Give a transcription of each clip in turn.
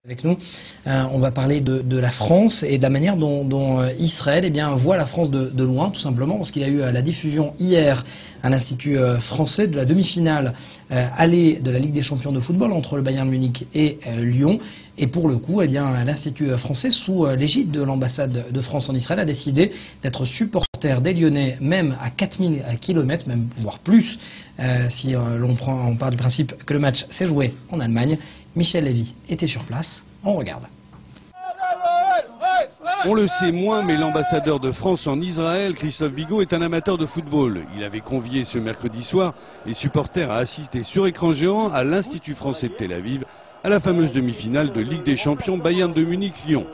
Avec nous, on va parler de la France et de la manière dont Israël voit la France de loin, tout simplement, parce qu'il y a eu la diffusion hier à l'Institut français de la demi-finale aller de la Ligue des champions de football entre le Bayern Munich et Lyon. Et pour le coup, l'Institut français, sous l'égide de l'ambassade de France en Israël, a décidé d'être supporter des Lyonnais, même à 4000 km, même voire plus, si on part du principe que le match s'est joué en Allemagne. Michel Lévy était sur place, on regarde. On le sait moins, mais l'ambassadeur de France en Israël, Christophe Bigot, est un amateur de football. Il avait convié ce mercredi soir les supporters à assister sur écran géant à l'Institut français de Tel Aviv, à la fameuse demi-finale de Ligue des champions Bayern de Munich-Lyon.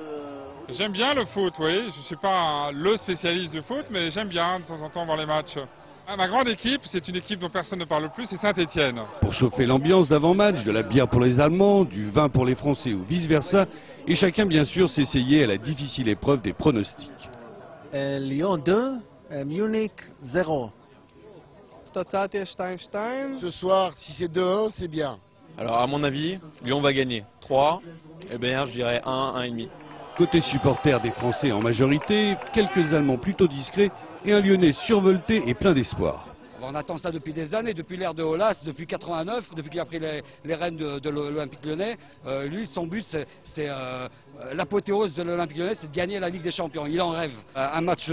J'aime bien le foot, oui. Je ne suis pas le spécialiste du foot, mais j'aime bien de temps en temps voir les matchs. Ma grande équipe, c'est une équipe dont personne ne parle plus, c'est Saint-Étienne. Pour chauffer l'ambiance d'avant-match, de la bière pour les Allemands, du vin pour les Français ou vice-versa, et chacun bien sûr s'essayait à la difficile épreuve des pronostics. Lyon 2, Munich 0. Ce soir, si c'est 2-1, c'est bien. Alors à mon avis, Lyon va gagner 3, et bien je dirais 1, 1,5. Côté supporters des Français en majorité, quelques Allemands plutôt discrets et un Lyonnais survolté et plein d'espoir. On attend ça depuis des années, depuis l'ère de Aulas, depuis 89, depuis qu'il a pris les rênes de l'Olympique Lyonnais. Lui, son but, c'est l'apothéose de l'Olympique Lyonnais, c'est de gagner la Ligue des Champions. Il en rêve. Un match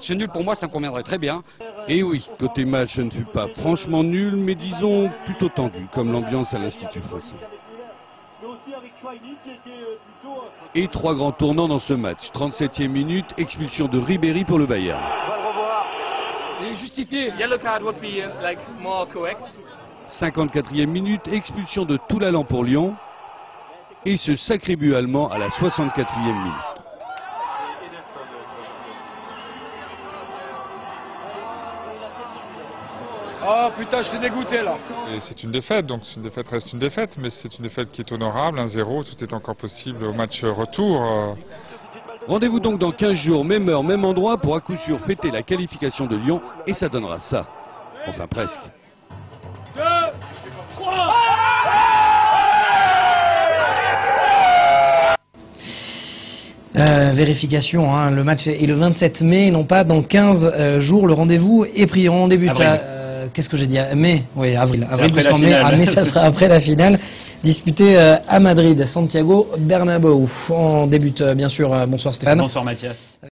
nul, pour moi, ça me conviendrait très bien. Et oui, côté match, ce ne fut pas franchement nul, mais disons plutôt tendu, comme l'ambiance à l'Institut français. Et trois grands tournants dans ce match. 37e minute, expulsion de Ribéry pour le Bayern. Il est justifié. Yellow card would be like more correct. 54e minute, expulsion de Toulalan pour Lyon. Et ce sacré but allemand à la 64e minute. Oh putain, je suis dégoûté là. C'est une défaite, donc une défaite reste une défaite, mais c'est une défaite qui est honorable, 1-0, tout est encore possible au match retour. Rendez-vous donc dans 15 jours, même heure, même endroit, pour à coup sûr fêter la qualification de Lyon, et ça donnera ça. Enfin presque. 2, 3. Vérification, le match est le 27 mai, non pas dans 15 jours. Le rendez-vous est pris. On débute qu'est-ce que j'ai dit? Mai? Oui, avril. Avril jusqu'en mai. Mais ça sera après la finale. Disputée à Madrid, Santiago Bernabéu. On débute bien sûr. Bonsoir Stéphane. Bonsoir Mathias.